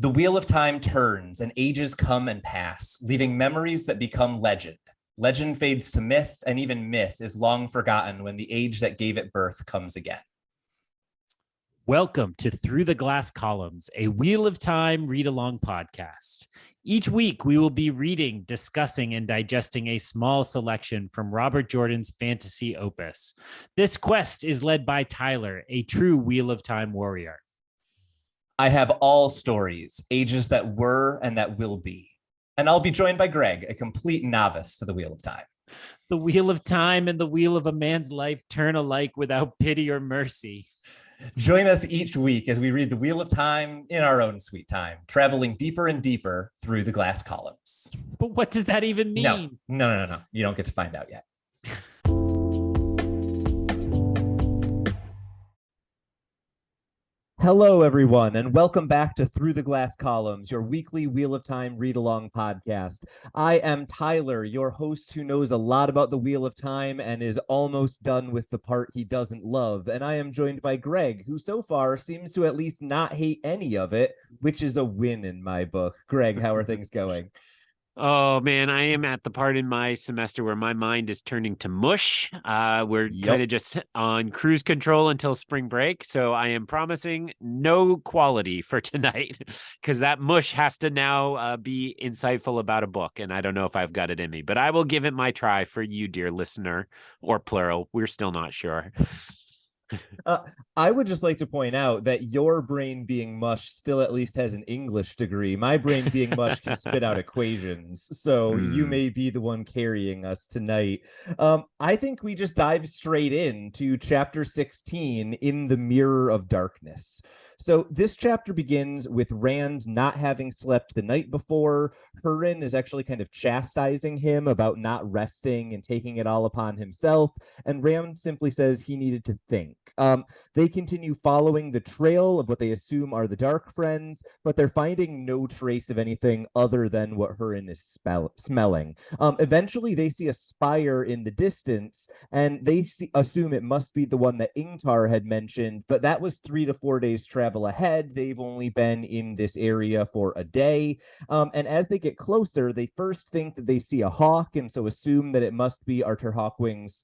The wheel of time turns and ages come and pass, leaving memories that become legend. Legend fades to myth, and even myth is long forgotten when the age that gave it birth comes again. Welcome to Through the Glass Columns, a Wheel of Time read-along podcast. Each week, we will be reading, discussing, and digesting a small selection from Robert Jordan's fantasy opus. This quest is led by Tylor, a true Wheel of Time warrior. I have all stories, ages that were and that will be. And I'll be joined by Greg, a complete novice to the Wheel of Time. The Wheel of Time and the wheel of a man's life turn alike without pity or mercy. Join us each week as we read the Wheel of Time in our own sweet time, traveling deeper and deeper through the glass columns. But what does that even mean? No. You don't get to find out yet. Hello, everyone, and welcome back to Through the Glass Columns, your weekly Wheel of Time read-along podcast. I am Tylor, your host who knows a lot about the Wheel of Time and is almost done with the part he doesn't love. And I am joined by Greg, who so far seems to at least not hate any of it, which is a win in my book. Greg, how are things going? Oh, man, I am at the part in my semester where my mind is turning to mush. We're kind of just on cruise control until spring break. So I am promising no quality for tonight because that mush has to now be insightful about a book. And I don't know if I've got it in me, but I will give it my try for you, dear listener, or plural. We're still not sure. I would just like to point out that your brain being mush still at least has an English degree. My brain being mush can spit out equations. So you may be the one carrying us tonight. I think we just dive straight into chapter 16, In the Mirror of Darkness. So this chapter begins with Rand not having slept the night before. Hurin is actually kind of chastising him about not resting and taking it all upon himself. And Rand simply says he needed to think. They continue following the trail of what they assume are the Dark Friends, but they're finding no trace of anything other than what Hurin is smelling. Eventually, they see a spire in the distance, and they assume it must be the one that Ingtar had mentioned, but that was 3 to 4 days travel ahead. They've only been in this area for a day. And as they get closer, they first think that they see a hawk, and so assume that it must be Arthur Hawkwing's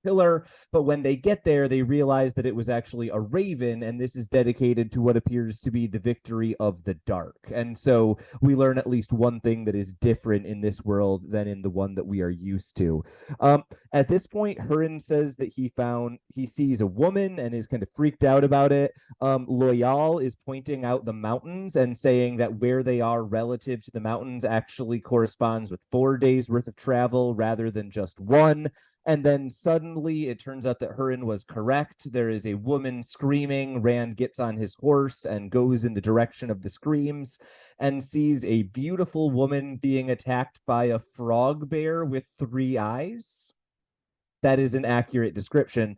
pillar, but when they get there, they realize that it was actually a raven, and this is dedicated to what appears to be the victory of the dark. And so we learn at least one thing that is different in this world than in the one that we are used to. At this point, Hurin says that he sees a woman and is kind of freaked out about it. Loyal is pointing out the mountains and saying that where they are relative to the mountains actually corresponds with 4 days worth of travel rather than just one. And then suddenly it turns out that Hurin was correct. There is a woman screaming. Rand gets on his horse and goes in the direction of the screams and sees a beautiful woman being attacked by a frog bear with 3 eyes. That is an accurate description.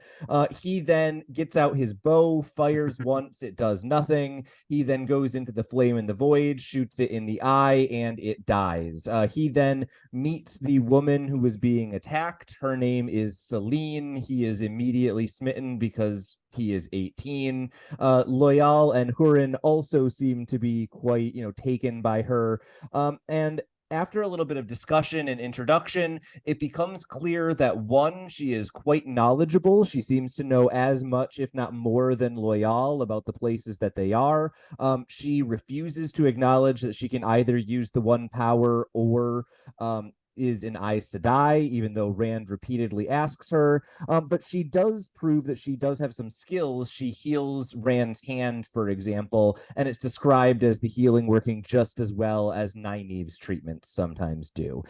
He then gets out his bow, fires once, it does nothing. He then goes into the flame in the void, shoots it in the eye, and it dies. He then meets the woman who was being attacked. Her name is Celine. He is immediately smitten because he is 18. Loyal and Hurin also seem to be quite, taken by her. And after a little bit of discussion and introduction, it becomes clear that one, she is quite knowledgeable. She seems to know as much, if not more, than Loyal about the places that they are. She refuses to acknowledge that she can either use the one power or is an Aes Sedai, even though Rand repeatedly asks her. But she does prove that she does have some skills. She heals Rand's hand, for example, and it's described as the healing working just as well as Nynaeve's treatments sometimes do.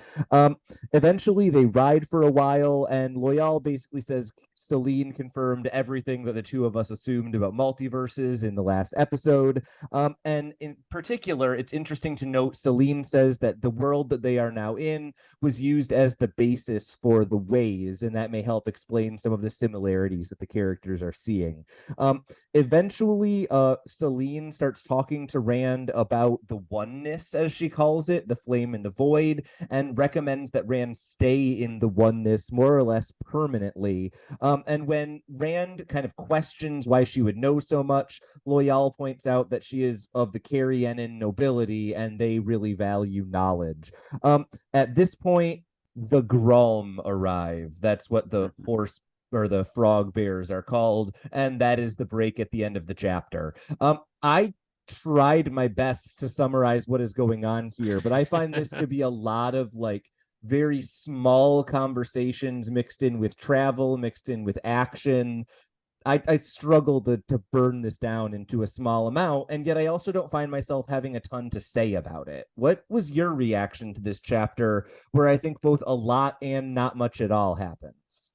Eventually, they ride for a while, and Loyal basically says Celine confirmed everything that the two of us assumed about multiverses in the last episode. And in particular, it's interesting to note Celine says that the world that they are now in was used as the basis for the ways, and that may help explain some of the similarities that the characters are seeing. Eventually, Celine starts talking to Rand about the oneness, as she calls it, the flame and the void, and recommends that Rand stay in the oneness more or less permanently. And when Rand kind of questions why she would know so much, Loyal points out that she is of the Carrienan nobility and they really value knowledge. At this point, the Grom arrive. That's what the horse or the frog bears are called, and that is the break at the end of the chapter. I tried my best to summarize what is going on here, but I find this to be a lot of like very small conversations mixed in with travel, mixed in with action. I struggle to burn this down into a small amount, and yet I also don't find myself having a ton to say about it. What was your reaction to this chapter where I think both a lot and not much at all happens?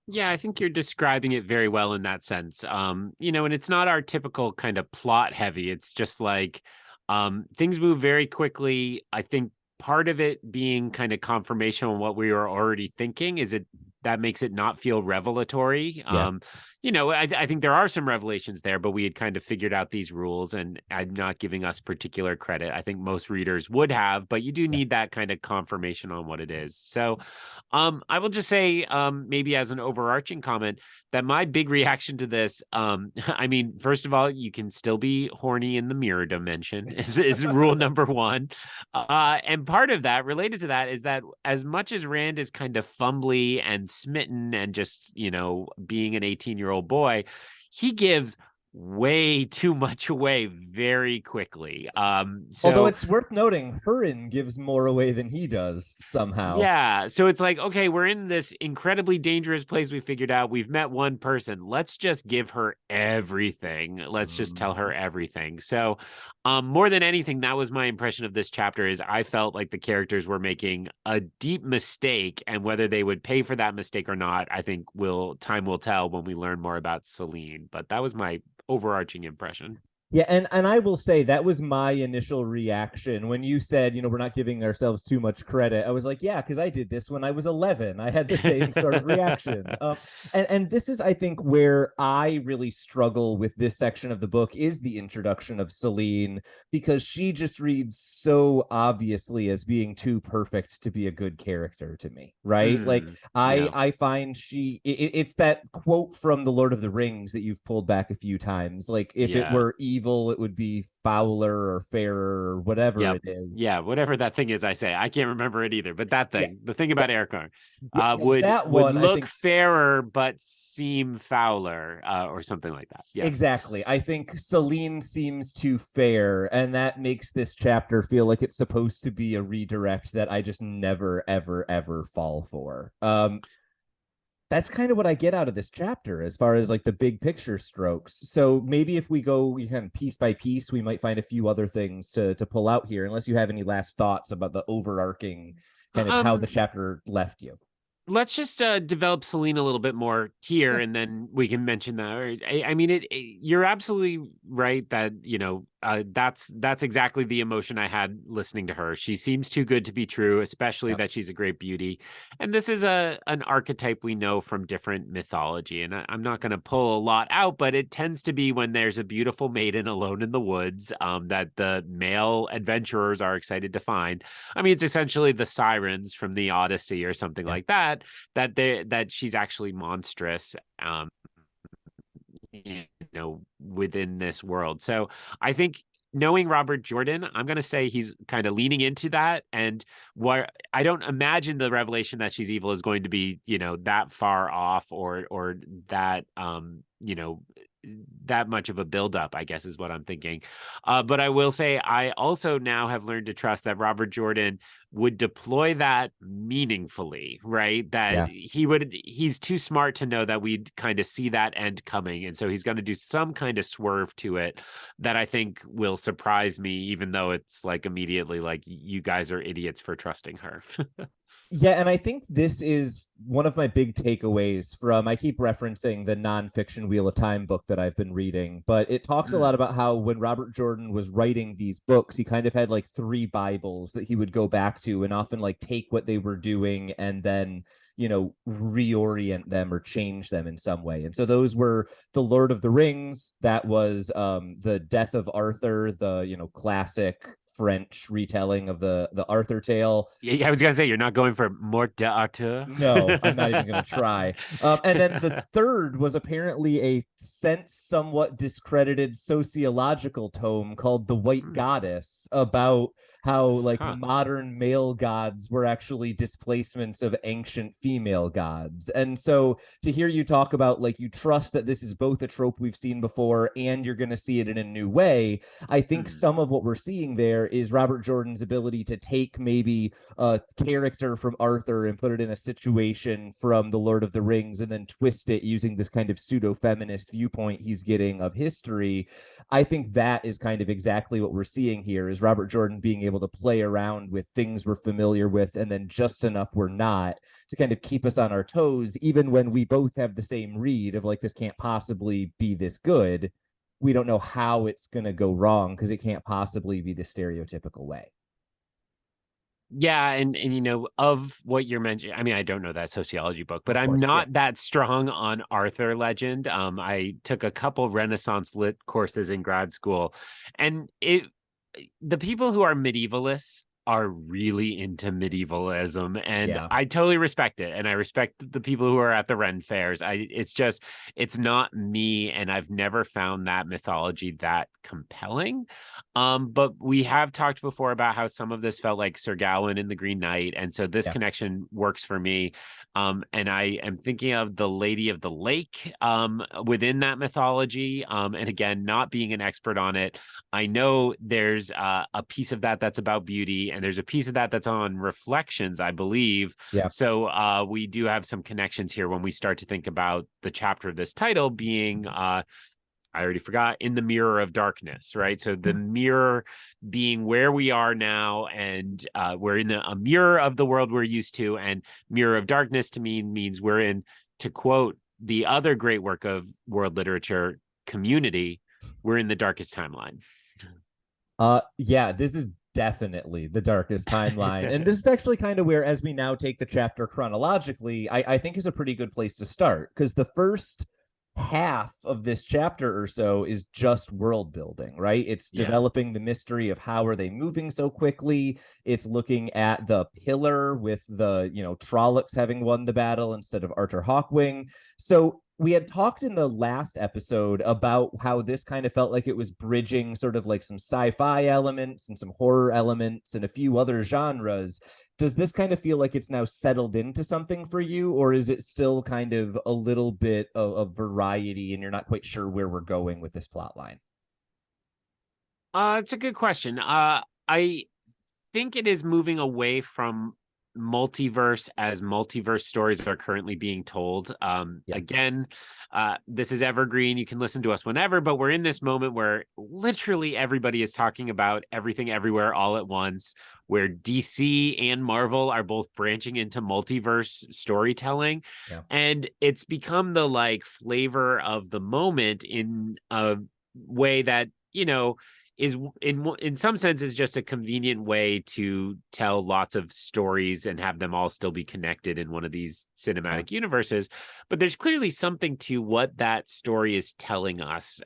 Yeah, I think you're describing it very well in that sense. You know, and it's not our typical kind of plot heavy. It's just like things move very quickly. I think part of it being kind of confirmation on what we were already thinking is it that makes it not feel revelatory. Yeah. You know, I think there are some revelations there, but we had kind of figured out these rules, and I'm not giving us particular credit. I think most readers would have, but you do need that kind of confirmation on what it is. So I will just say, maybe as an overarching comment, that my big reaction to this, I mean, first of all, you can still be horny in the mirror dimension is rule number one. And part of that related to that is that as much as Rand is kind of fumbly and smitten and just, you know, being an 18-year-old boy, he gives way too much away very quickly. Although it's worth noting, Hurin gives more away than he does somehow. Yeah. So it's like, okay, we're in this incredibly dangerous place we figured out. We've met one person. Let's just give her everything. Let's just tell her everything. So more than anything, that was my impression of this chapter is I felt like the characters were making a deep mistake, and whether they would pay for that mistake or not, I think time will tell when we learn more about Celine. But that was my overarching impression. Yeah, and I will say that was my initial reaction when you said, you know, we're not giving ourselves too much credit. I was like, yeah, because I did this when I was 11. I had the same sort of reaction. And this is, I think, where I really struggle with this section of the book is the introduction of Celine, because she just reads so obviously as being too perfect to be a good character to me, right? Like I find it's that quote from The Lord of the Rings that you've pulled back a few times. Like if it were evil, it would be fouler or fairer or whatever it is. Yeah, whatever that thing is, I say. I can't remember it either, but that thing, the thing about Erkar, would look fairer but seem fouler or something like that. Yeah, exactly. I think Celine seems too fair, and that makes this chapter feel like it's supposed to be a redirect that I just never, ever, ever fall for. That's kind of what I get out of this chapter as far as like the big picture strokes. So maybe if we go kind of piece by piece, we might find a few other things to pull out here, unless you have any last thoughts about the overarching kind of how the chapter left you. Let's just develop Celine a little bit more here, and then we can mention that. I mean, you're absolutely right that, you know, that's exactly the emotion I had listening to her. She seems too good to be true, especially that she's a great beauty. And this is an archetype we know from different mythology. And I'm not going to pull a lot out, but it tends to be when there's a beautiful maiden alone in the woods that the male adventurers are excited to find. I mean, it's essentially the sirens from the Odyssey or something like that, that she's actually monstrous. You know, within this world. So I think knowing Robert Jordan, I'm going to say he's kind of leaning into that. And what I don't imagine the revelation that she's evil is going to be, you know, that far off or that, you know, that much of a buildup, I guess is what I'm thinking. But I will say I also now have learned to trust that Robert Jordan would deploy that meaningfully, right? That he's too smart to know that we'd kind of see that end coming. And so he's going to do some kind of swerve to it that I think will surprise me, even though it's like immediately like, you guys are idiots for trusting her. Yeah, and I think this is one of my big takeaways from, I keep referencing the nonfiction Wheel of Time book that I've been reading, but it talks a lot about how when Robert Jordan was writing these books, he kind of had like 3 Bibles that he would go back back to, and often like take what they were doing and then, you know, reorient them or change them in some way. And so those were the Lord of the Rings, that was the Death of Arthur, the, you know, classic French retelling of the Arthur tale. Yeah, I was gonna say you're not going for Mort d'Arthur. No, I'm not even going to try. And then the third was apparently a somewhat discredited sociological tome called The White Goddess, about how like modern male gods were actually displacements of ancient female gods. And so to hear you talk about like you trust that this is both a trope we've seen before and you're going to see it in a new way, I think some of what we're seeing there is Robert Jordan's ability to take maybe a character from Arthur and put it in a situation from the Lord of the Rings and then twist it using this kind of pseudo-feminist viewpoint he's getting of history. I think that is kind of exactly what we're seeing here, is Robert Jordan being able to play around with things we're familiar with and then just enough we're not, to kind of keep us on our toes, even when we both have the same read of like, this can't possibly be this good. We don't know how it's going to go wrong because it can't possibly be the stereotypical way. Yeah, and you know, of what you're mentioning, I mean, I don't know that sociology book, but Of I'm course, not that strong on Arthur legend. I took a couple Renaissance lit courses in grad school, and the people who are medievalists are really into medievalism, and Yeah. I totally respect it. And I respect the people who are at the Ren fairs. It's not me, and I've never found that mythology that compelling. But we have talked before about how some of this felt like Sir Gawain in the Green Knight, and so this connection works for me. And I am thinking of the Lady of the Lake within that mythology. And again, not being an expert on it, I know there's a piece of that that's about beauty, and there's a piece of that that's on reflections, I believe. Yeah. So we do have some connections here when we start to think about the chapter of this title being I already forgot, in the mirror of darkness, right? So the mirror being where we are now, and we're in a mirror of the world we're used to, and mirror of darkness to me means we're in, to quote the other great work of world literature, Community, we're in the darkest timeline. Yeah, this is definitely the darkest timeline. And this is actually kind of where, as we now take the chapter chronologically, I think is a pretty good place to start, because the first half of this chapter or so is just world building, right? It's developing the mystery of how are they moving so quickly. It's looking at the pillar with the, you know, Trollocs having won the battle instead of Arthur Hawkwing. So we had talked in the last episode about how this kind of felt like it was bridging sort of like some sci-fi elements and some horror elements and a few other genres. Does this kind of feel like it's now settled into something for you, or is it still kind of a little bit of variety and you're not quite sure where we're going with this plot line? It's a good question. I think it is moving away from multiverse as multiverse stories are currently being told. Again, this is evergreen. You can listen to us whenever, but we're in this moment where literally everybody is talking about everything everywhere all at once, where DC and Marvel are both branching into multiverse storytelling. And it's become the like flavor of the moment in a way that, you know, is in some sense is just a convenient way to tell lots of stories and have them all still be connected in one of these cinematic universes. But there's clearly something to what that story is telling us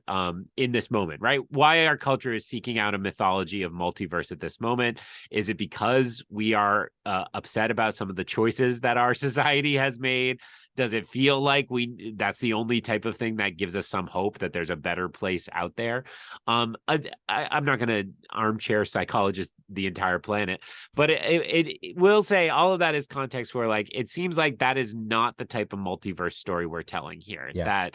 in this moment, right? Why our culture is seeking out a mythology of multiverse at this moment. Is it because we are upset about some of the choices that our society has made? Does it feel like that's the only type of thing that gives us some hope that there's a better place out there? I'm not going to armchair psychologist the entire planet, but it will say all of that is context for like, it seems like that is not the type of multiverse story we're telling here. That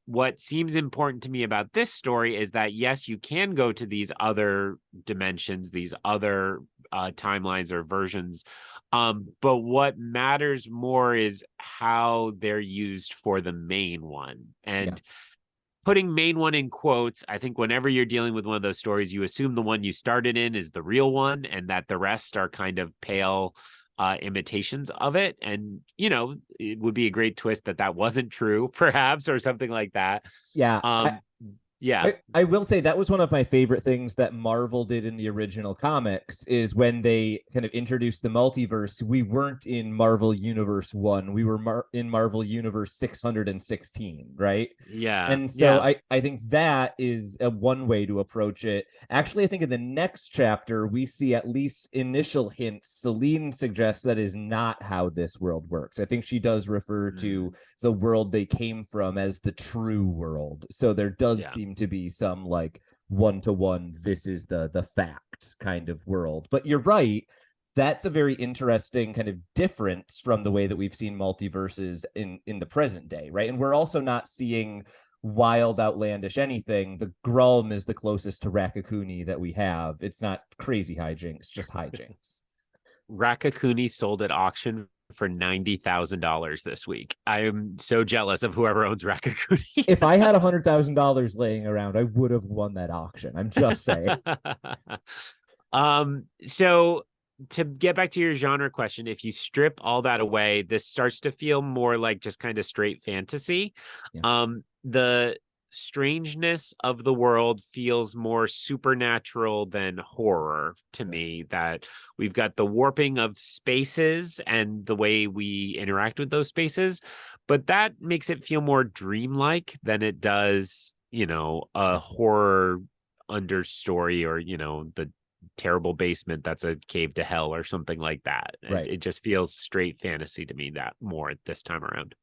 what seems important to me about this story is that, yes, you can go to these other dimensions, these other timelines or versions. But what matters more is how they're used for the main one. And putting main one in quotes, I think whenever you're dealing with one of those stories, you assume the one you started in is the real one and that the rest are kind of pale imitations of it. And, you know, it would be a great twist that wasn't true, perhaps, or something like that. Yeah. I will say that was one of my favorite things that Marvel did in the original comics is when they kind of introduced the multiverse. We weren't in Marvel Universe 1. We were in Marvel Universe 616, right? Yeah. And so Yeah. I think that is a one way to approach it. Actually, I think in the next chapter, we see at least initial hints. Celine suggests that is not how this world works. I think she does refer to the world they came from as the true world. So there does Yeah. seem to be some like one-to-one, this is the fact kind of world. But you're right, that's a very interesting kind of difference from the way that we've seen multiverses in the present day, right? And we're also not seeing wild, outlandish anything. The Grulm is the closest to Rakakuni that we have. It's not crazy hijinks, just hijinks. Rakakuni sold at auction for $90,000 this week. I am so jealous of whoever owns Rakakuni. If I had $100,000 laying around, I would have won that auction. I'm just saying. So to get back to your genre question, if you strip all that away, this starts to feel more like just kind of straight fantasy. Yeah. The strangeness of the world feels more supernatural than horror to me. That we've got the warping of spaces and the way we interact with those spaces, but that makes it feel more dreamlike than it does, a horror understory, or the terrible basement that's a cave to hell or something like that. Right. It just feels straight fantasy to me that more this time around.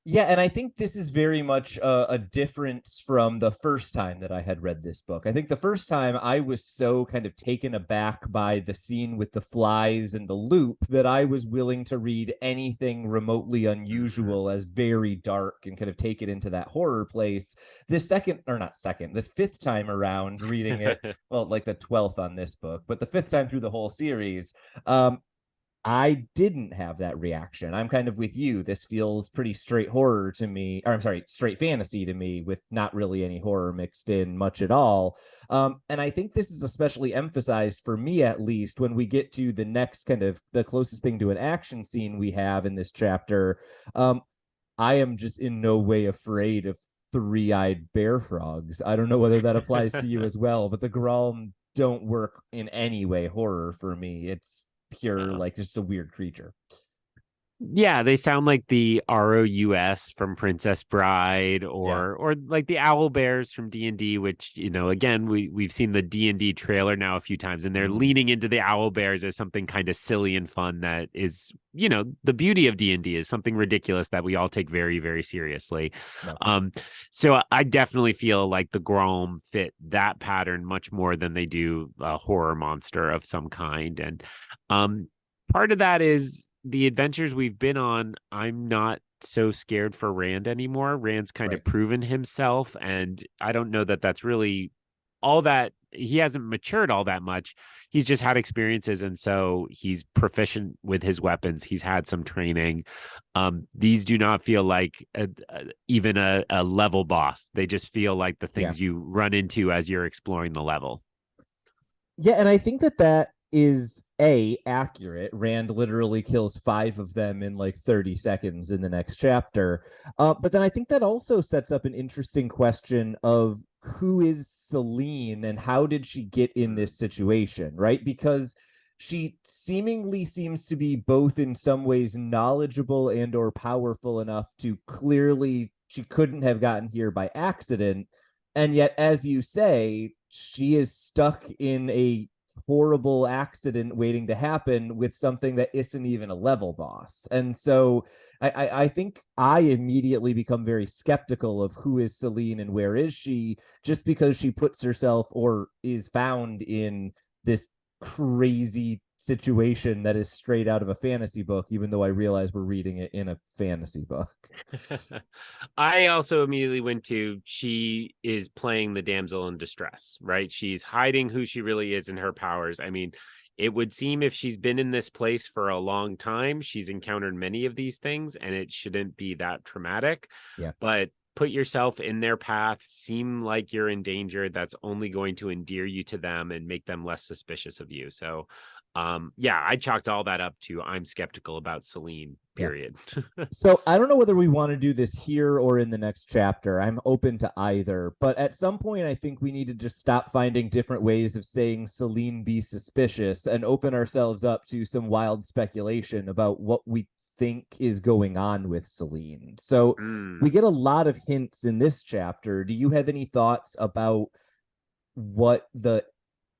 Yeah, and I think this is very much a difference from the first time that I had read this book. I think the first time I was so kind of taken aback by the scene with the flies and the loop that I was willing to read anything remotely unusual as very dark and kind of take it into that horror place. This fifth time around reading it, well, like the 12th on this book, but the fifth time through the whole series, I didn't have that reaction. I'm kind of with you. This feels pretty straight horror to me, or I'm sorry, straight fantasy to me, with not really any horror mixed in much at all. And I think this is especially emphasized for me, at least, when we get to the next kind of the closest thing to an action scene we have in this chapter. I am just in no way afraid of three-eyed bear frogs. I don't know whether that applies to you as well, but the Gralm don't work in any way horror for me. It's pure, like just a weird creature. Yeah, they sound like the ROUS from Princess Bride, or like the owl bears from D&D, which, again, we've seen the D&D trailer now a few times, and they're leaning into the owl bears as something kind of silly and fun that is, the beauty of D&D is something ridiculous that we all take very, very seriously. No. So I definitely feel like the Grom fit that pattern much more than they do a horror monster of some kind. And part of that is the adventures we've been on. I'm not so scared for Rand anymore. Rand's kind of proven himself, and I don't know that that's really all that. He hasn't matured all that much. He's just had experiences, and so he's proficient with his weapons. He's had some training. These do not feel like even a level boss. They just feel like the things you run into as you're exploring the level. Yeah, and I think that is accurate. Rand literally kills 5 of them in like 30 seconds in the next chapter. But then I think that also sets up an interesting question of who is Celine and how did she get in this situation, right? Because she seemingly seems to be both in some ways knowledgeable and or powerful enough to clearly she couldn't have gotten here by accident. And yet, as you say, she is stuck in a horrible accident waiting to happen with something that isn't even a level boss. And so I think I immediately become very skeptical of who is Celine and where is she, just because she puts herself or is found in this crazy situation that is straight out of a fantasy book, even though I realize we're reading it in a fantasy book. I also immediately went to, she is playing the damsel in distress, right? She's hiding who she really is and her powers. I mean, it would seem if she's been in this place for a long time, she's encountered many of these things, and it shouldn't be that traumatic. Yeah. But put yourself in their path, seem like you're in danger, that's only going to endear you to them and make them less suspicious of you. So yeah, I chalked all that up to I'm skeptical about Celine, Yeah. period. So I don't know whether we want to do this here or in the next chapter. I'm open to either. But at some point, I think we need to just stop finding different ways of saying Celine be suspicious and open ourselves up to some wild speculation about what we think is going on with Celine. So we get a lot of hints in this chapter. Do you have any thoughts about what the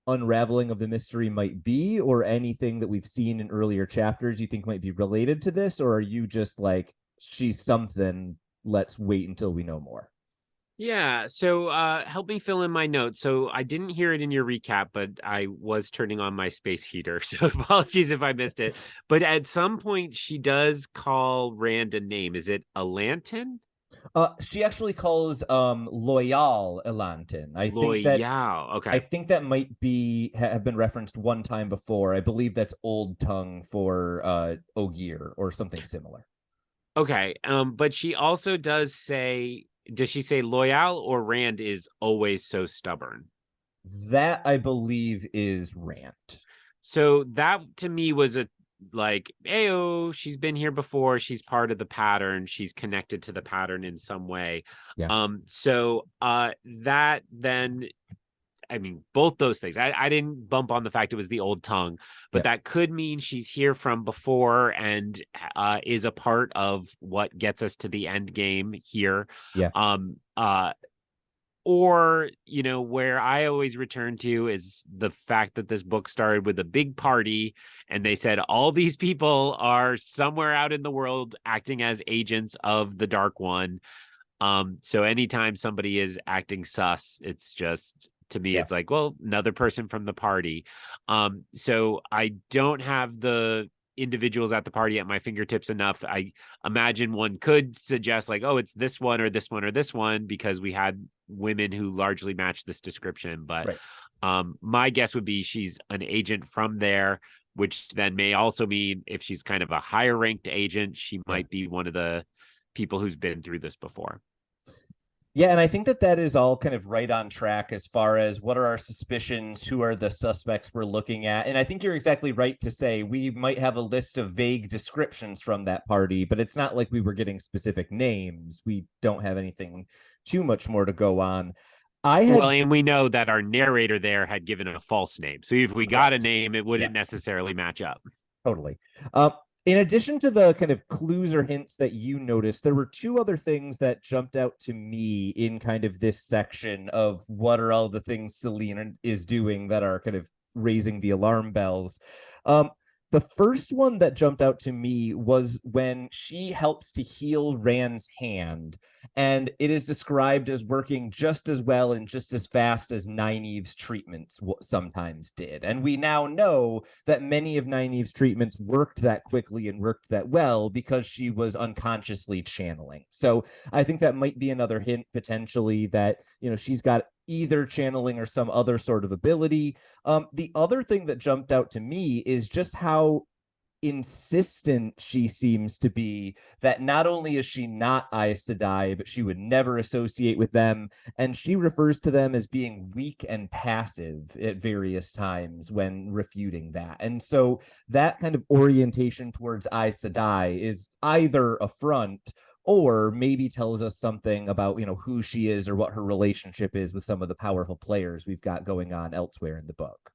unraveling of the mystery might be, or anything that we've seen in earlier chapters you think might be related to this? Or are you just like, she's something, let's wait until we know more? Yeah, so help me fill in my notes. So I didn't hear it in your recap, but I was turning on my space heater. So apologies if I missed it. But at some point she does call Rand a name. Is it Alantin? She actually calls Loyal Elantin. Loyal. I Okay. think that might be have been referenced one time before. I believe that's Old Tongue for Ogier or something similar. Okay. But she also does she say Loyal or Rand is always so stubborn? That I believe is Rand. So that to me was a like, ayo, she's been here before. She's part of the pattern. She's connected to the pattern in some way. Yeah. So that then, I mean, both those things. I didn't bump on the fact it was the Old Tongue, but that could mean she's here from before and is a part of what gets us to the end game here. Yeah. Or, you know, where I always return to is the fact that this book started with a big party and they said all these people are somewhere out in the world acting as agents of the Dark One. So anytime somebody is acting sus, it's just, to me, it's like, well, another person from the party. So I don't have the individuals at the party at my fingertips enough. I imagine one could suggest like, oh, it's this one or this one or this one, because we had women who largely match this description. But my guess would be she's an agent from there, which then may also mean if she's kind of a higher ranked agent, she might be one of the people who's been through this before. Yeah, and I think that that is all kind of right on track as far as what are our suspicions, who are the suspects we're looking at. And I think you're exactly right to say we might have a list of vague descriptions from that party, but it's not like we were getting specific names. We don't have anything too much more to go on. Well, and we know that our narrator there had given a false name. So if we got a name, it wouldn't necessarily match up. Totally. In addition to the kind of clues or hints that you noticed, there were two other things that jumped out to me in kind of this section of what are all the things Celine is doing that are kind of raising the alarm bells. The first one that jumped out to me was when she helps to heal Rand's hand, and it is described as working just as well and just as fast as Nynaeve's treatments sometimes did. And we now know that many of Nynaeve's treatments worked that quickly and worked that well because she was unconsciously channeling. So I think that might be another hint potentially that, you know, she's got either channeling or some other sort of ability. The other thing that jumped out to me is just how insistent she seems to be that not only is she not Aes Sedai, but she would never associate with them. And she refers to them as being weak and passive at various times when refuting that. And so that kind of orientation towards Aes Sedai is either a front or maybe tells us something about, you know, who she is or what her relationship is with some of the powerful players we've got going on elsewhere in the book.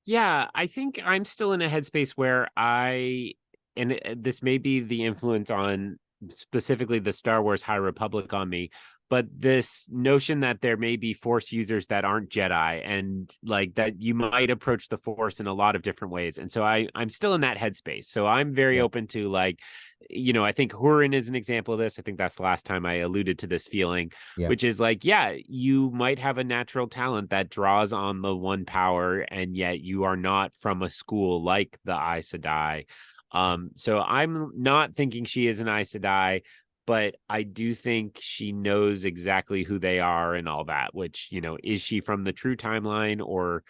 Yeah, I think I'm still in a headspace where and this may be the influence on specifically the Star Wars High Republic on me, but this notion that there may be Force users that aren't Jedi and like that you might approach the Force in a lot of different ways. And so I'm still in that headspace. So I'm very open to like, you know, I think Hurin is an example of this. I think that's the last time I alluded to this feeling, which is like, yeah, you might have a natural talent that draws on the one power, and yet you are not from a school like the Aes Sedai. So I'm not thinking she is an Aes Sedai, but I do think she knows exactly who they are and all that, which, you know, is she from the true timeline or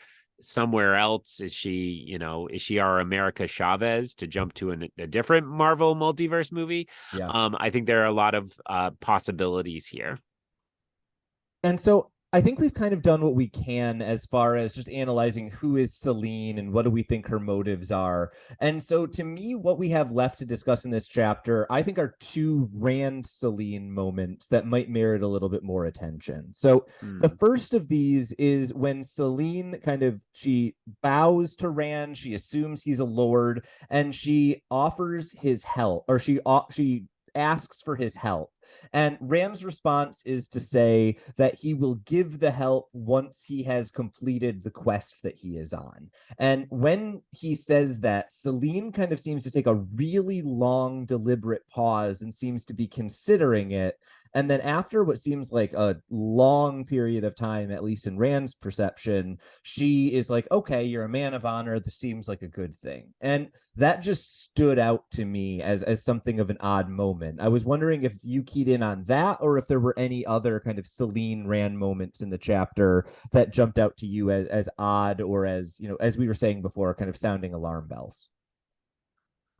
somewhere else? Is she our America Chavez, to jump to a different Marvel multiverse movie? Yeah. I think there are a lot of possibilities here. And so I think we've kind of done what we can as far as just analyzing who is Celine and what do we think her motives are. And so to me, what we have left to discuss in this chapter, I think are two Rand Celine moments that might merit a little bit more attention. So the first of these is when Celine she bows to Rand, she assumes he's a lord, and she offers his help, or she asks for his help. And Rand's response is to say that he will give the help once he has completed the quest that he is on. And when he says that, Celine kind of seems to take a really long, deliberate pause and seems to be considering it. And then after what seems like a long period of time, at least in Rand's perception, she is like, okay, you're a man of honor. This seems like a good thing. And that just stood out to me as something of an odd moment. I was wondering if you keyed in on that, or if there were any other kind of Celine Rand moments in the chapter that jumped out to you as odd, or as, as we were saying before, kind of sounding alarm bells.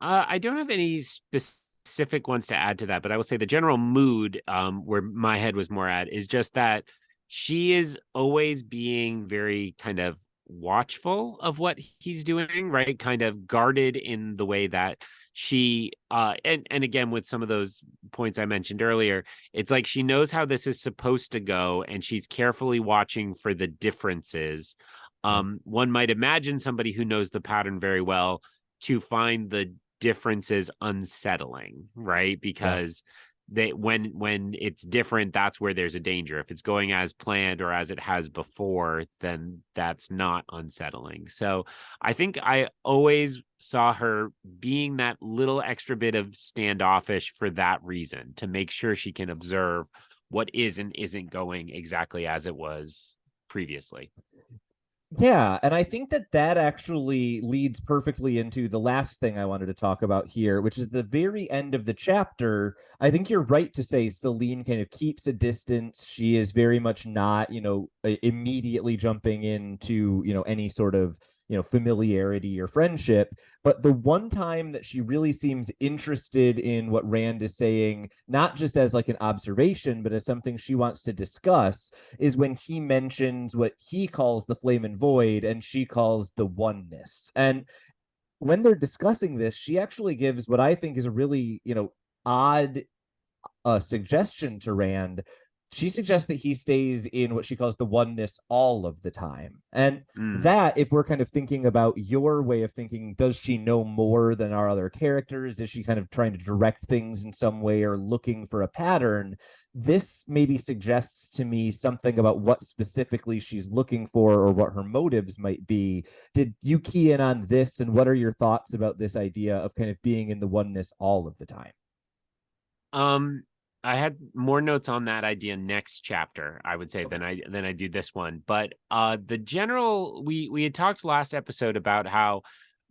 I don't have any specific ones to add to that, but I will say the general mood, where my head was more at, is just that she is always being very kind of watchful of what he's doing, right? Kind of guarded in the way that she and again, with some of those points I mentioned earlier, it's like she knows how this is supposed to go, and she's carefully watching for the differences. One might imagine somebody who knows the pattern very well to find the differences unsettling, right? Because when it's different, that's where there's a danger. If it's going as planned or as it has before, then that's not unsettling. So I think I always saw her being that little extra bit of standoffish for that reason, to make sure she can observe what is and isn't going exactly as it was previously. Yeah, and I think that actually leads perfectly into the last thing I wanted to talk about here, which is the very end of the chapter. I think you're right to say Celine kind of keeps a distance. She is very much not, immediately jumping into, any sort of, familiarity or friendship. But the one time that she really seems interested in what Rand is saying, not just as like an observation, but as something she wants to discuss, is when he mentions what he calls the flame and void and she calls the oneness. And when they're discussing this, she actually gives what I think is a really, odd suggestion to Rand. She suggests that he stays in what she calls the oneness all of the time. And that, if we're kind of thinking about your way of thinking, does she know more than our other characters? Is she kind of trying to direct things in some way or looking for a pattern? This maybe suggests to me something about what specifically she's looking for or what her motives might be. Did you key in on this, and what are your thoughts about this idea of kind of being in the oneness all of the time? I had more notes on that idea next chapter, I would say, than I do this one. But the general, we had talked last episode about how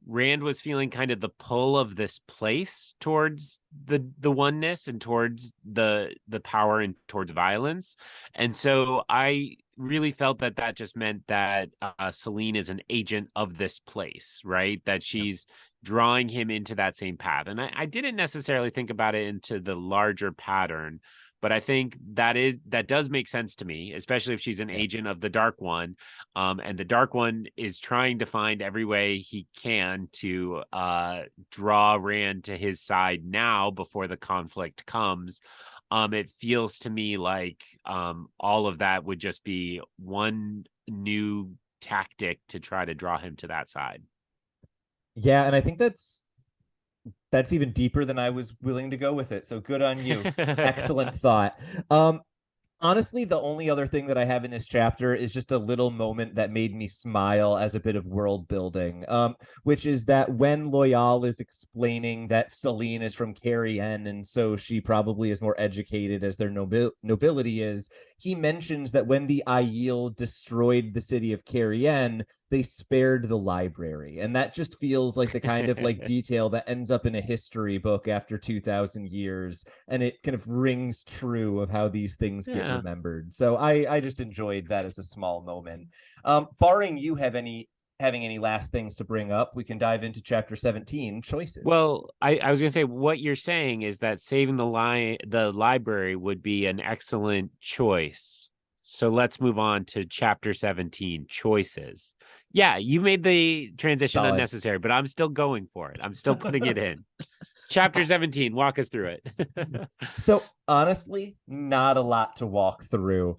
Rand was feeling kind of the pull of this place towards the oneness and towards the power and towards violence. And so I really felt that just meant that Celine is an agent of this place, right? That she's drawing him into that same path. And I didn't necessarily think about it into the larger pattern, but I think that does make sense to me, especially if she's an agent of the Dark One. And the Dark One is trying to find every way he can to draw Rand to his side now before the conflict comes. It feels to me like all of that would just be one new tactic to try to draw him to that side. Yeah, and I think that's even deeper than I was willing to go with it. So good on you. Excellent thought. Honestly, the only other thing that I have in this chapter is just a little moment that made me smile as a bit of world building, which is that when Loyal is explaining that Celine is from Carrie-En, and so she probably is more educated as their nobility is, he mentions that when the Aiel destroyed the city of Carrie-En, they spared the library. And that just feels like the kind of like detail that ends up in a history book after 2,000 years. And it kind of rings true of how these things get remembered. So I just enjoyed that as a small moment. Barring you have any having any last things to bring up, we can dive into chapter 17, choices. Well, I was going to say, what you're saying is that saving the library would be an excellent choice. So let's move on to chapter 17, choices. Yeah, you made the transition Solid. unnecessary, but I'm still going for it. I'm still putting it in. Chapter 17, walk us through it. So honestly, not a lot to walk through.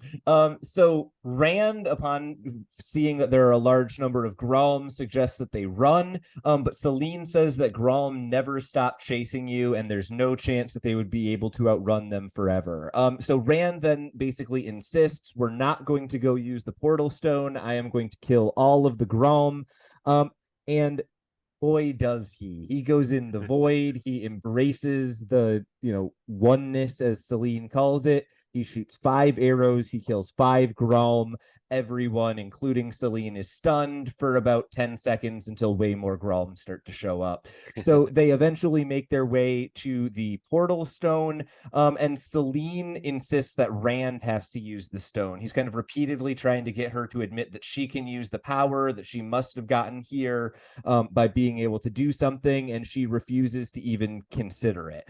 So Rand, upon seeing that there are a large number of Gralm, suggests that they run. But Selene says that Gralm never stop chasing you, and there's no chance that they would be able to outrun them forever. So Rand then basically insists, we're not going to go use the portal stone. I am going to kill all of the Gralm. And boy, does he. He goes in the void. He embraces the, oneness, as Selene calls it. He shoots 5 arrows. He kills 5 Gralm. Everyone, including Selene, is stunned for about 10 seconds until way more Gralm start to show up. So they eventually make their way to the portal stone, and Selene insists that Rand has to use the stone. He's kind of repeatedly trying to get her to admit that she can use the power that she must have gotten here by being able to do something, and she refuses to even consider it.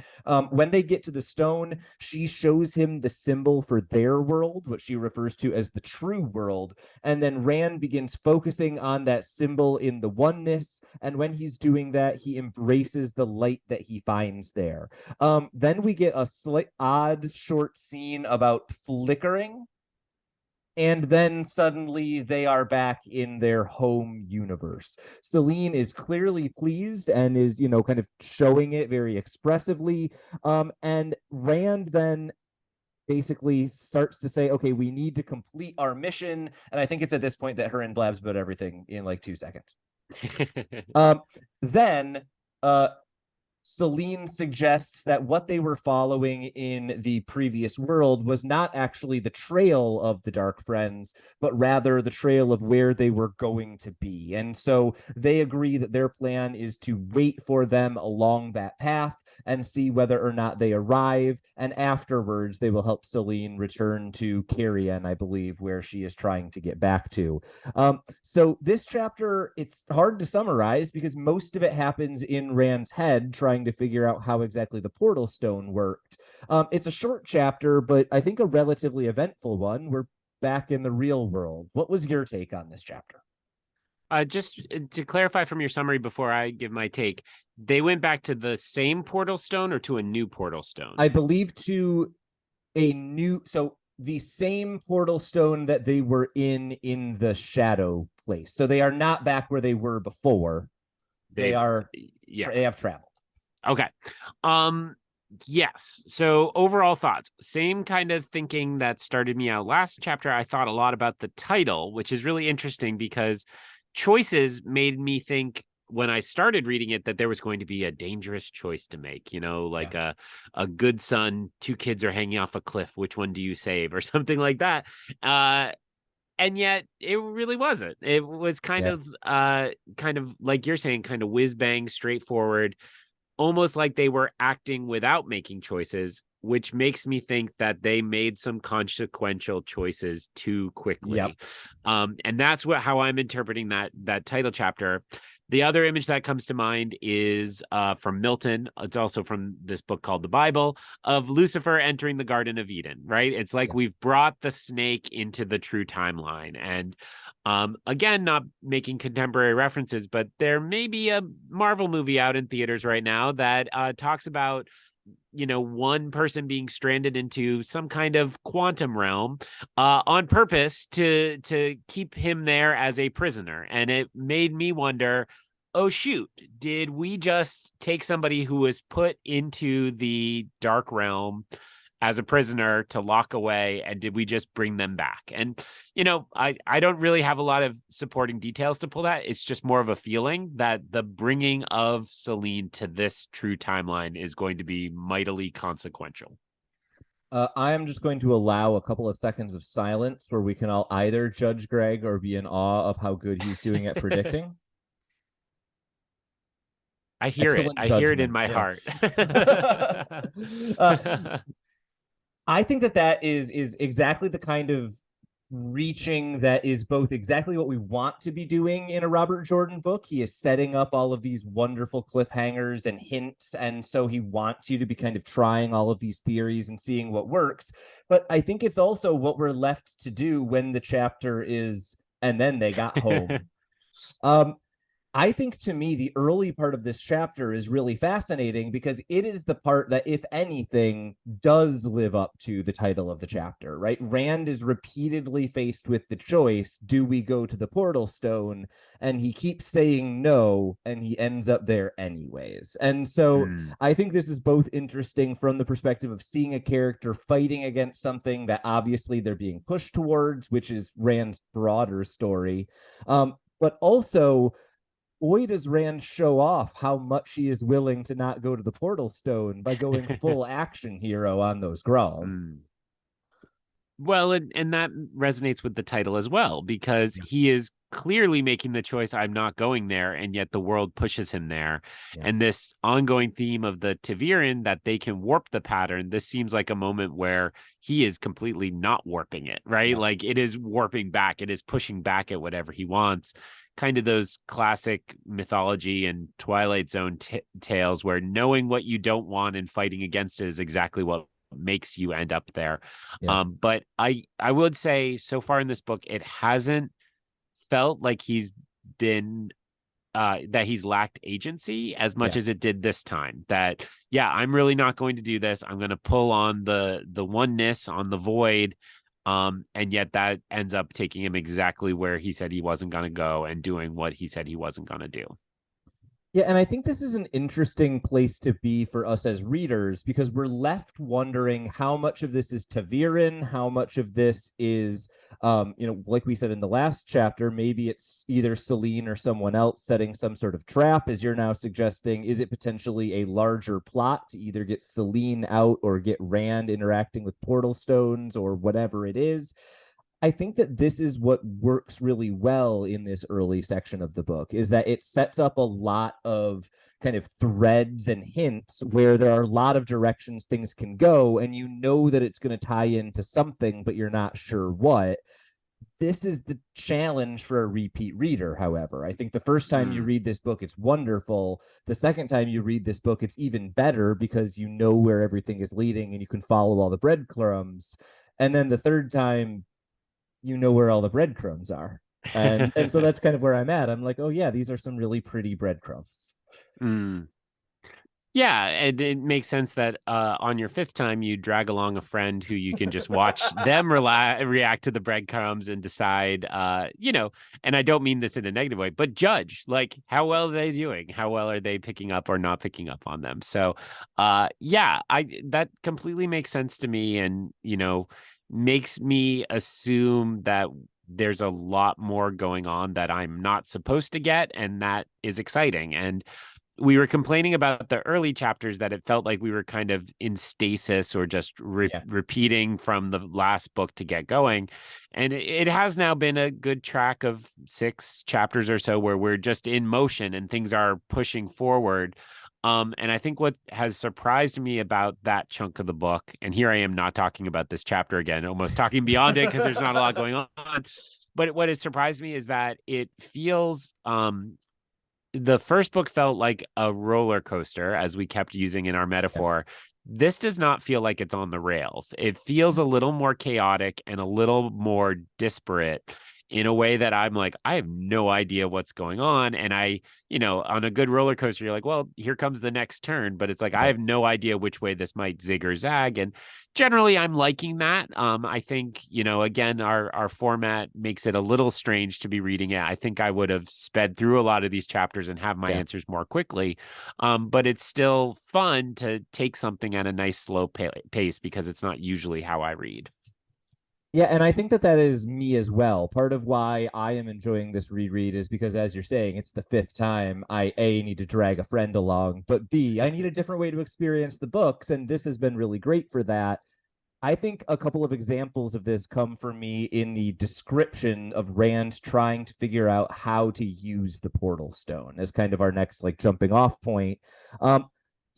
When they get to the stone, she shows him the symbol for their world, what she refers to as the true world. And then Rand begins focusing on that symbol in the oneness. And when he's doing that, he embraces the light that he finds there. Then we get a slight odd short scene about flickering. And then suddenly they are back in their home universe. Selene is clearly pleased and is, kind of showing it very expressively. And Rand then basically starts to say, okay, we need to complete our mission. And I think it's at this point that her and blabs about everything in like 2 seconds. Then Selene suggests that what they were following in the previous world was not actually the trail of the Dark Friends, but rather the trail of where they were going to be. And so they agree that their plan is to wait for them along that path and see whether or not they arrive. And afterwards, they will help Selene return to Carrion, I believe, where she is trying to get back to. So this chapter, it's hard to summarize because most of it happens in Rand's head, trying to figure out how exactly the portal stone worked. It's a short chapter, but I think a relatively eventful one. We're back in the real world. What was your take on this chapter? Just to clarify from your summary before I give my take, they went back to the same portal stone or to a new portal stone? I believe to a new, so the same portal stone that they were in the shadow place. So they are not back where they were before. They have traveled. Okay. Yes. So overall thoughts, same kind of thinking that started me out last chapter. I thought a lot about the title, which is really interesting because choices made me think when I started reading it that there was going to be a dangerous choice to make, like a good son, 2 kids are hanging off a cliff. Which one do you save or something like that? And yet it really wasn't. It was kind of like you're saying, kind of whiz bang straightforward, almost like they were acting without making choices, which makes me think that they made some consequential choices too quickly. Yep. And that's how I'm interpreting that title chapter. The other image that comes to mind is from Milton. It's also from this book called the Bible, of Lucifer entering the Garden of Eden, right? It's like we've brought the snake into the true timeline. And again, not making contemporary references, but there may be a Marvel movie out in theaters right now that talks about one person being stranded into some kind of quantum realm on purpose to keep him there as a prisoner. And it made me wonder, oh, shoot, did we just take somebody who was put into the dark realm as a prisoner to lock away, and did we just bring them back? And, I don't really have a lot of supporting details to pull that. It's just more of a feeling that the bringing of Selene to this true timeline is going to be mightily consequential. I am just going to allow a couple of seconds of silence where we can all either judge Greg or be in awe of how good he's doing at predicting. I hear it. I hear it in my heart. I think that is exactly the kind of reaching that is both exactly what we want to be doing in a Robert Jordan book. He is setting up all of these wonderful cliffhangers and hints, and so he wants you to be kind of trying all of these theories and seeing what works. But I think it's also what we're left to do when the chapter is, and then they got home. I think, to me, the early part of this chapter is really fascinating because it is the part that, if anything, does live up to the title of the chapter, right? Rand is repeatedly faced with the choice, do we go to the portal stone? And he keeps saying no, and he ends up there anyways. And so I think this is both interesting from the perspective of seeing a character fighting against something that obviously they're being pushed towards, which is Rand's broader story. But also, boy, does Rand show off how much he is willing to not go to the portal stone by going full action hero on those Grov. Well, and that resonates with the title as well, because he is clearly making the choice, I'm not going there, and yet the world pushes him there. And this ongoing theme of the ta'veren, that they can warp the pattern, this seems like a moment where he is completely not warping it, right? Like it is warping back, it is pushing back at whatever he wants. Kind of those classic mythology and Twilight Zone tales where knowing what you don't want and fighting against it is exactly what makes you end up there. But I would say so far in this book, it hasn't felt like he's been that he's lacked agency as much as it did this time. That I'm really not going to do this. I'm going to pull on the oneness, on the void. And yet that ends up taking him exactly where he said he wasn't going to go and doing what he said he wasn't going to do. Yeah, and I think this is an interesting place to be for us as readers, because we're left wondering how much of this is ta'veren, how much of this is, like we said in the last chapter, maybe it's either Selene or someone else setting some sort of trap, as you're now suggesting. Is it potentially a larger plot to either get Selene out or get Rand interacting with portal stones or whatever it is? I think that this is what works really well in this early section of the book, is that it sets up a lot of kind of threads and hints where there are a lot of directions things can go, and you know that it's going to tie into something, but you're not sure what. This is the challenge for a repeat reader, however. I think the first time you read this book, it's wonderful. The second time you read this book, it's even better because you know where everything is leading and you can follow all the breadcrumbs. And then the third time, you know where all the breadcrumbs are. And so that's kind of where I'm at. I'm like, oh yeah, these are some really pretty breadcrumbs. Yeah, it makes sense that on your fifth time, you drag along a friend who you can just watch them react to the breadcrumbs and decide, and I don't mean this in a negative way, but judge, like, how well are they doing? How well are they picking up or not picking up on them? So, that completely makes sense to me, and, makes me assume that there's a lot more going on that I'm not supposed to get, and that is exciting. And we were complaining about the early chapters that it felt like we were kind of in stasis or just repeating from the last book to get going. And it has now been a good track of 6 chapters or so where we're just in motion and things are pushing forward. And I think what has surprised me about that chunk of the book, and here I am not talking about this chapter again, almost talking beyond it because there's not a lot going on. But what has surprised me is that it feels the first book felt like a roller coaster, as we kept using in our metaphor. This does not feel like it's on the rails. It feels a little more chaotic and a little more disparate in a way that I'm like, I have no idea what's going on. And on a good roller coaster, you're like, well, here comes the next turn. But it's like, I have no idea which way this might zig or zag. And generally, I'm liking that. I think, again, our format makes it a little strange to be reading it. I think I would have sped through a lot of these chapters and have my answers more quickly. But it's still fun to take something at a nice, slow pace because it's not usually how I read. Yeah, and I think that is me as well. Part of why I am enjoying this reread is because, as you're saying, it's the 5th time. I, A, need to drag a friend along, but B, I need a different way to experience the books, and this has been really great for that. I think a couple of examples of this come for me in the description of Rand trying to figure out how to use the portal stone as kind of our next jumping off point.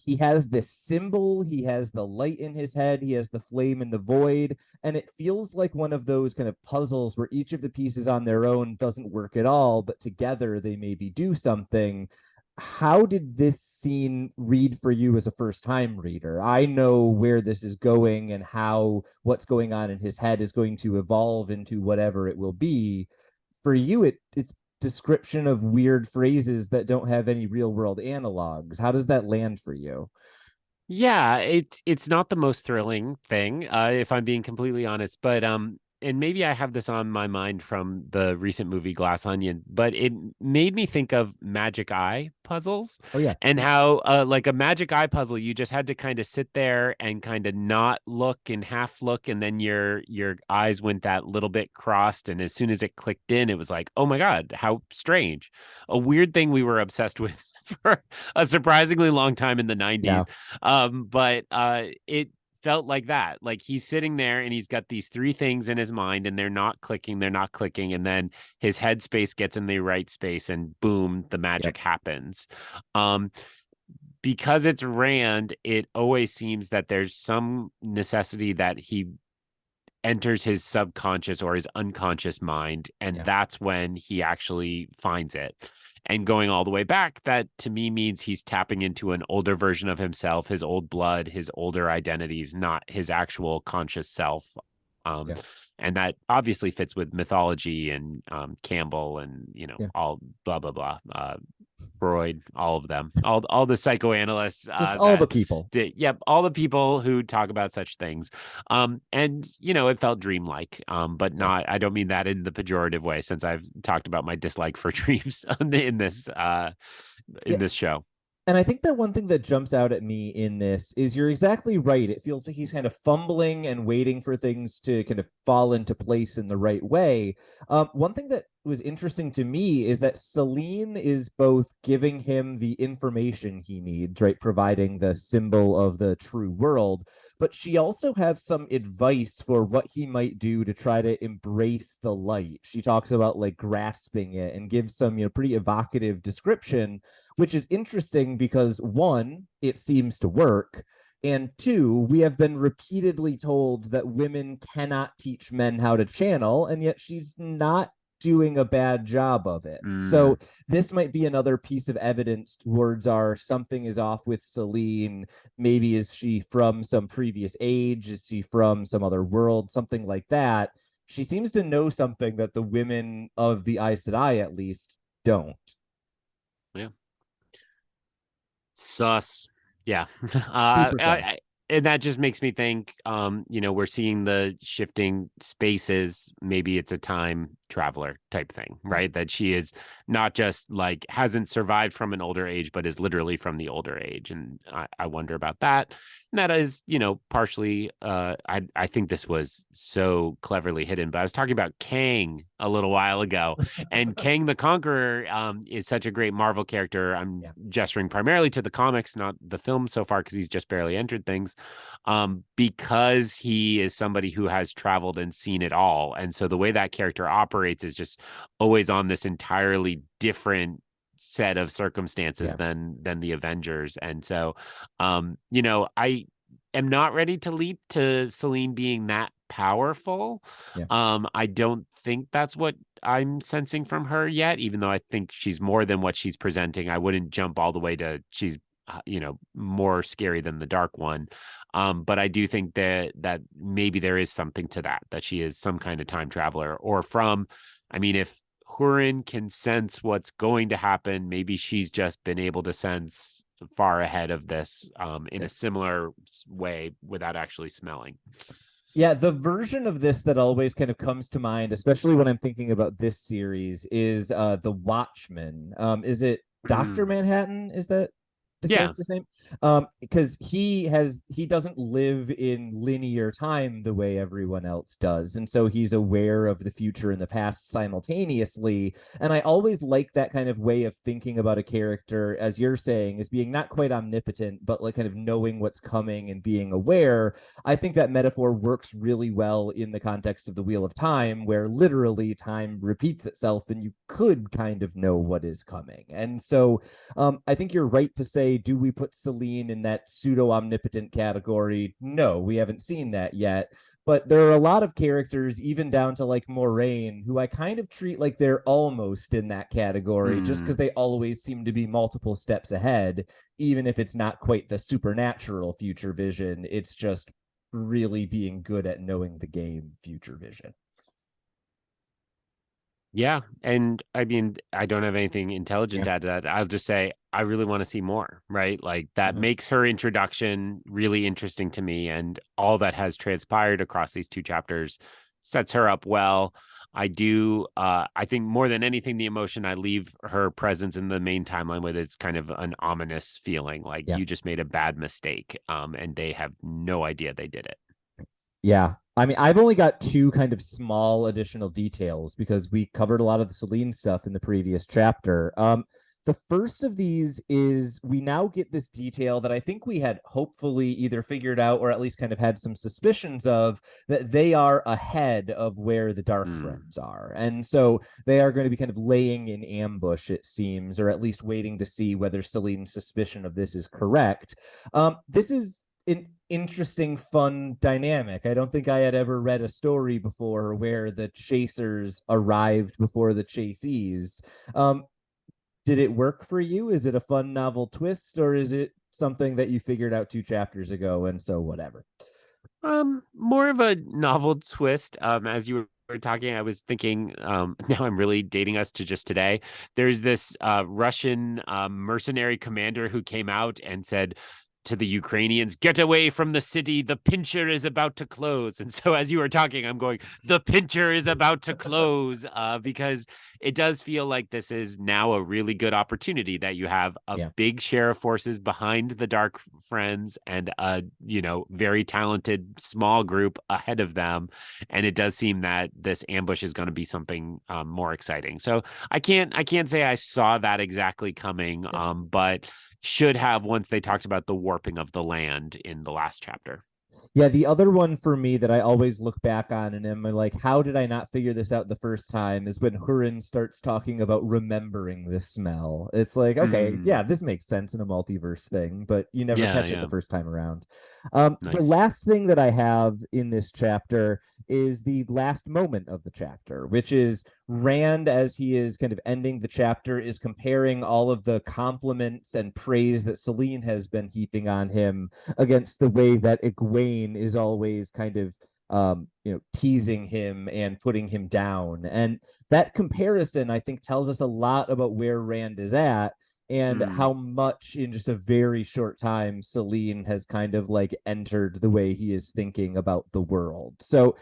he has this symbol, he has the light in his head, he has the flame in the void, and it feels like one of those kind of puzzles where each of the pieces on their own doesn't work at all, but together they maybe do something. How did this scene read for you as a first time reader? I know where this is going and how what's going on in his head is going to evolve into whatever it will be. For you, it's description of weird phrases that don't have any real world analogs. How does that land for you? Yeah, it's not the most thrilling thing, if I'm being completely honest, but and maybe I have this on my mind from the recent movie Glass Onion, but it made me think of magic eye puzzles Oh yeah. and how like a magic eye puzzle, you just had to kind of sit there and kind of not look and half look, and then your eyes went that little bit crossed, and as soon as it clicked in, it was like, oh my God, how strange. A weird thing we were obsessed with for a surprisingly long time in the 90s. Yeah. But it felt like that. Like he's sitting there and he's got these three things in his mind and they're not clicking, and then his headspace gets in the right space and boom, the magic Yep. happens. Um, because it's Rand, it always seems that there's some necessity that he enters his subconscious or his unconscious mind, and Yeah. that's when he actually finds it. And going all the way back, that to me means he's tapping into an older version of himself, his old blood, his older identities, not his actual conscious self. Um, Yeah. and that obviously fits with mythology and Campbell and Yeah. all blah blah blah. Freud, all of them, all the psychoanalysts Just all the that people. yep, all the people who talk about such things. And it felt dreamlike, but Yeah. not, I don't mean that in the pejorative way, since I've talked about my dislike for dreams in this Yeah. this show. And I think that one thing that jumps out at me in this is you're exactly right. It feels like he's kind of fumbling and waiting for things to kind of fall into place in the right way. One thing that was interesting to me is that Celine is both giving him the information he needs, right? Providing the symbol of the true world, but she also has some advice for what he might do to try to embrace the light. She talks about like grasping it and gives some, pretty evocative description, which is interesting because one, it seems to work. And two, we have been repeatedly told that women cannot teach men how to channel, and yet she's not doing a bad job of it. So this might be another piece of evidence towards our something is off with Celine. Maybe is she from some previous age? Is she from some other world? Something like that. She seems to know something that the women of the Aes Sedai at least don't. Yeah. Sus. Yeah. Super sus. And that just makes me think, we're seeing the shifting spaces. Maybe it's a time traveler type thing, right? That she is not just like hasn't survived from an older age, but is literally from the older age. And I wonder about that. And that is, partially, I think this was so cleverly hidden, but I was talking about Kang a little while ago, and Kang the Conqueror is such a great Marvel character. I'm gesturing primarily to the comics, not the film so far, because he's just barely entered things, because he is somebody who has traveled and seen it all. And so the way that character operates is just always on this entirely different set of circumstances than the Avengers. And so I am not ready to leap to Celine being that powerful. I don't think that's what I'm sensing from her yet, even though I think she's more than what she's presenting. I wouldn't jump all the way to she's more scary than the Dark One. But I do think that maybe there is something to that she is some kind of time traveler, or if Hurin can sense what's going to happen, maybe she's just been able to sense far ahead of this in a similar way without actually smelling. Yeah, the version of this that always kind of comes to mind, especially when I'm thinking about this series, is the Watchman. Is it Dr. Manhattan? Is that the character's name? Because he doesn't live in linear time the way everyone else does, and so he's aware of the future and the past simultaneously. And I always like that kind of way of thinking about a character, as you're saying, as being not quite omnipotent, but like kind of knowing what's coming and being aware. I think that metaphor works really well in the context of the Wheel of Time, where literally time repeats itself and you could kind of know what is coming. And so I think you're right to say say, do we put Celine in that pseudo-omnipotent category? No, we haven't seen that yet. But there are a lot of characters, even down to like Moraine, who I kind of treat like they're almost in that category just because they always seem to be multiple steps ahead, even if it's not quite the supernatural future vision. It's just really being good at knowing the game future vision. Yeah. And I mean, I don't have anything intelligent to add to that. I'll just say, I really want to see more, right? Like that makes her introduction really interesting to me. And all that has transpired across these 2 chapters sets her up well. I think more than anything, the emotion I leave her presence in the main timeline with is kind of an ominous feeling. Like you just made a bad mistake. And they have no idea they did it. Yeah. I mean, I've only got 2 kind of small additional details because we covered a lot of the Celine stuff in the previous chapter. The first of these is we now get this detail that I think we had hopefully either figured out or at least kind of had some suspicions of, that they are ahead of where the Dark Friends are. And so they are going to be kind of laying in ambush, it seems, or at least waiting to see whether Celine's suspicion of this is correct. This is an interesting, fun dynamic. I don't think I had ever read a story before where the chasers arrived before the chasees. Did it work for you? Is it a fun novel twist, or is it something that you figured out 2 chapters ago and so whatever? More of a novel twist. As you were talking, I was thinking, now I'm really dating us to just today. There's this Russian mercenary commander who came out and said to the Ukrainians, "Get away from the city. The pincher is about to close." And so as you were talking, I'm going, the pincher is about to close, because it does feel like this is now a really good opportunity that you have a big share of forces behind the Dark Friends and a, very talented small group ahead of them. And it does seem that this ambush is going to be something more exciting. So I can't say I saw that exactly coming, but should have once they talked about the warping of the land in the last chapter. Yeah, the other one for me that I always look back on and am like, how did I not figure this out the first time, is when Hurin starts talking about remembering the smell. It's like, okay, yeah, this makes sense in a multiverse thing, but you never catch it the first time around. The last thing that I have in this chapter is the last moment of the chapter, which is Rand, as he is kind of ending the chapter, is comparing all of the compliments and praise that Celine has been heaping on him against the way that Egwene is always kind of teasing him and putting him down. And that comparison, I think, tells us a lot about where Rand is at and how much in just a very short time Celine has kind of like entered the way he is thinking about the world. So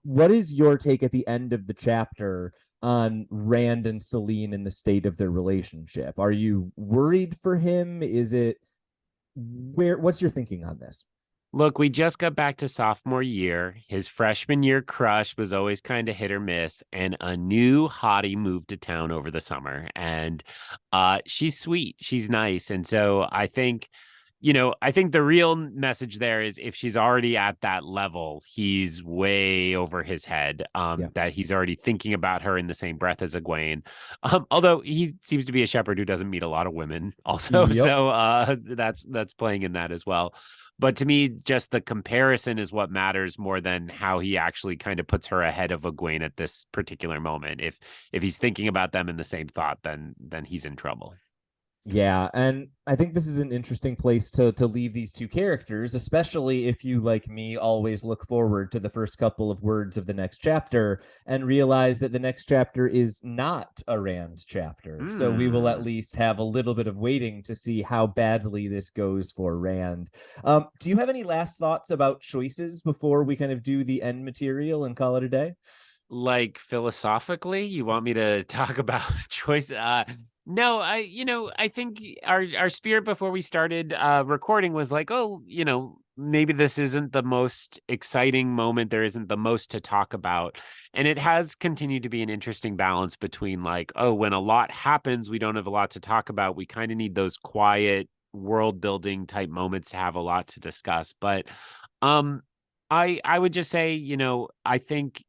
what is your take at the end of the chapter on Rand and Celine and the state of their relationship? Are you worried for him? Is it what's your thinking on this? Look, we just got back to sophomore year. His freshman year crush was always kind of hit or miss, and a new hottie moved to town over the summer. And she's sweet, she's nice, and so I think the real message there is if she's already at that level, he's way over his head. That he's already thinking about her in the same breath as Egwene. Although he seems to be a shepherd who doesn't meet a lot of women, also, so that's playing in that as well. But to me, just the comparison is what matters more than how he actually kind of puts her ahead of Egwene at this particular moment. If he's thinking about them in the same thought, then he's in trouble. Yeah, and I think this is an interesting place to leave these 2 characters, especially if you, like me, always look forward to the first couple of words of the next chapter and realize that the next chapter is not a Rand chapter. So we will at least have a little bit of waiting to see how badly this goes for Rand. Do you have any last thoughts about choices before we kind of do the end material and call it a day? Like philosophically, you want me to talk about choice? No, I think our spirit before we started recording was like, oh, maybe this isn't the most exciting moment. There isn't the most to talk about. And it has continued to be an interesting balance between like, oh, when a lot happens, we don't have a lot to talk about. We kind of need those quiet world building type moments to have a lot to discuss. But I would just say, I think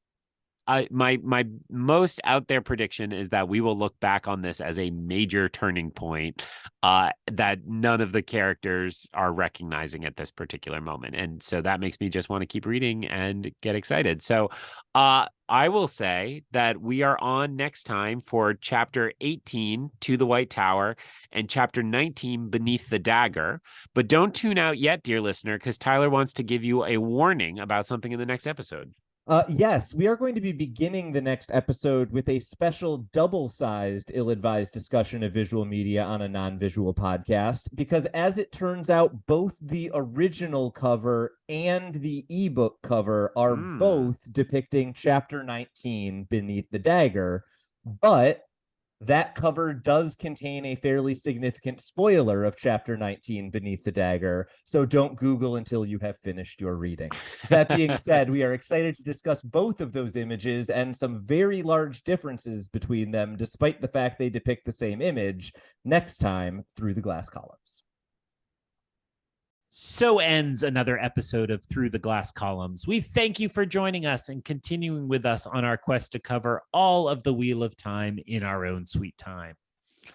my most out there prediction is that we will look back on this as a major turning point that none of the characters are recognizing at this particular moment. And so that makes me just want to keep reading and get excited. So I will say that we are on next time for chapter 18, To the White Tower, and chapter 19, Beneath the Dagger. But don't tune out yet, dear listener, because Tyler wants to give you a warning about something in the next episode. Yes, we are going to be beginning the next episode with a special double-sized ill-advised discussion of visual media on a non-visual podcast, because as it turns out, both the original cover and the ebook cover are both depicting chapter 19, Beneath the Dagger, but that cover does contain a fairly significant spoiler of chapter 19, Beneath the Dagger, so don't Google until you have finished your reading. That being said, we are excited to discuss both of those images and some very large differences between them, despite the fact they depict the same image, next time through the Glass Columns. So ends another episode of Through the Glass Columns. We thank you for joining us and continuing with us on our quest to cover all of the Wheel of Time in our own sweet time.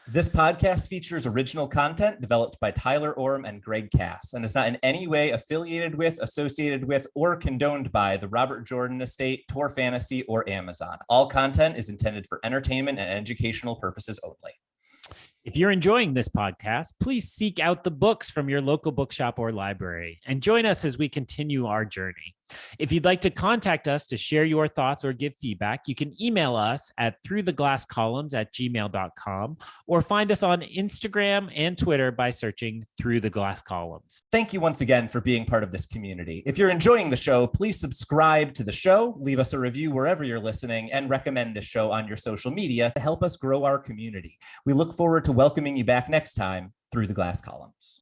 This podcast features original content developed by Tylor Orm and Greg Cass and is not in any way affiliated with, associated with, or condoned by the Robert Jordan Estate, Tor Fantasy, or Amazon. All content is intended for entertainment and educational purposes only. If you're enjoying this podcast, please seek out the books from your local bookshop or library and join us as we continue our journey. If you'd like to contact us to share your thoughts or give feedback, you can email us at throughtheglasscolumns@gmail.com or find us on Instagram and Twitter by searching Through the Glass Columns. Thank you once again for being part of this community. If you're enjoying the show, please subscribe to the show, leave us a review wherever you're listening, and recommend this show on your social media to help us grow our community. We look forward to welcoming you back next time through the Glass Columns.